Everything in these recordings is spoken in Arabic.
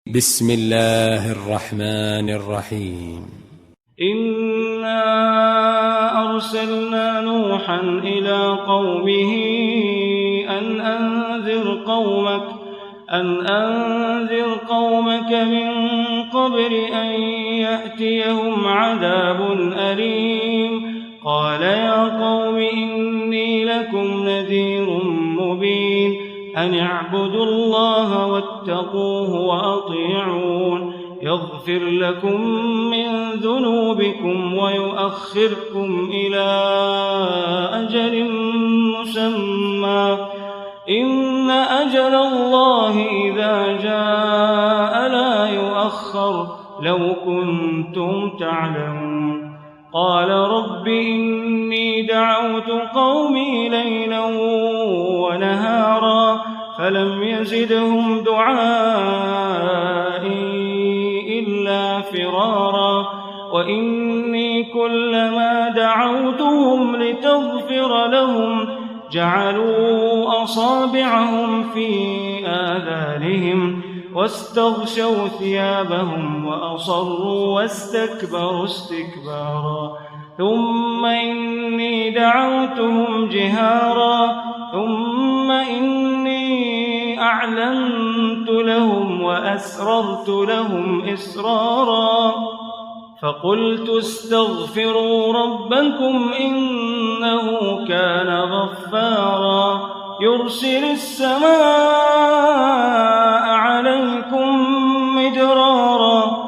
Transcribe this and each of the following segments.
بسم الله الرحمن الرحيم. إنا أرسلنا نوحا إلى قومه أن أنذر قومك من قبل أن يأتيهم عذاب أليم. قال يا قوم إني لكم نذير مبين أن اعبدوا الله واتقوه وأطيعون يغفر لكم من ذنوبكم ويؤخركم إلى أجل مسمى إن أجل الله إذا جاء لا يؤخر لو كنتم تعلمون. قال رب إني دعوت قومي ليلا ونهارا فلم يزدهم دعائي إلا فرارا وإني كلما دعوتهم لتغفر لهم جعلوا أصابعهم في آذانهم واستغشوا ثيابهم وأصروا واستكبروا استكبارا ثم إني دعوتهم جهارا ثم إني أعلنت لهم وأسررت لهم إسرارا فقلت استغفروا ربكم إنه كان غفارا يرسل السماء عليكم مدرارا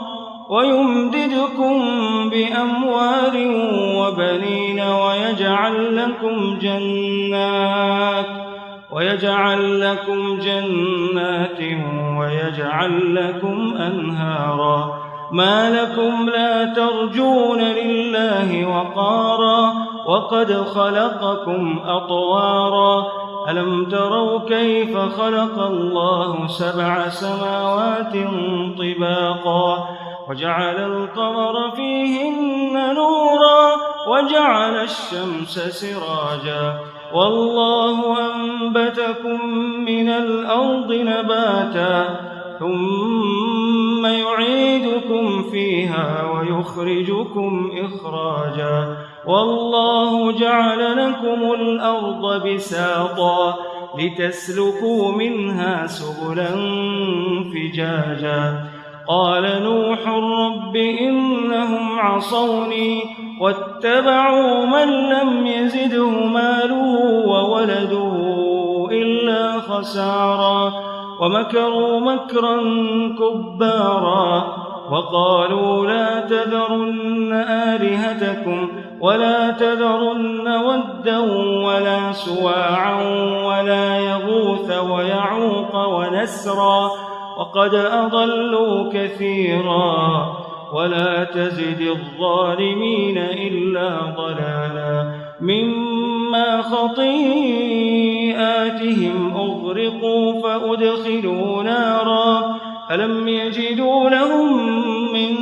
ويمددكم بأموال وبنين ويجعل لكم جنات ويجعل لكم أنهارا ما لكم لا ترجون لله وقارا وقد خلقكم أطوارا ألم تروا كيف خلق الله 7 سماوات طباقا وجعل القمر فيهن نورا وجعل الشمس سراجا والله أنبتكم من الأرض نباتا ثم يعيدكم فيها ويخرجكم إخراجا والله جعل لكم الأرض بساطا لتسلكوا منها سبلا فجاجا قال نوح رب إنهم عصوني واتبعوا من لم يزده ماله وولده إلا خسارا ومكروا مكرا كبارا وقالوا لا تذرن آلهتكم ولا تذرن ودا ولا سواعا ولا يغوث ويعوق ونسرا وقد أضلوا كثيرا ولا تزد الظالمين إلا ضلالا مما خطيئاتهم أغرقوا فأدخلوا نارا فلم يجدوا لهم من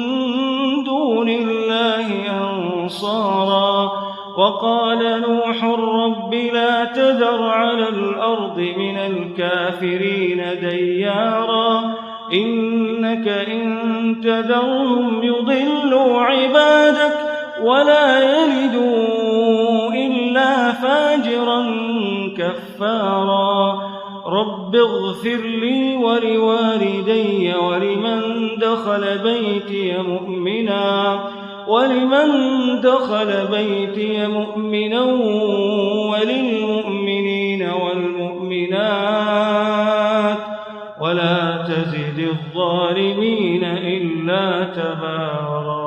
دون الله أنصارا وقال نوح رب لا تذر على الأرض من الكافرين ديارا إنك إن تذرهم يضلوا عبادك ولا يلدوا إلا فاجرا كفارا رب اغفر لي ولوالدي ولمن دخل بيتي مؤمنا وللمؤمنين والمؤمنات ولا تزد الظالمين إلا تبارا.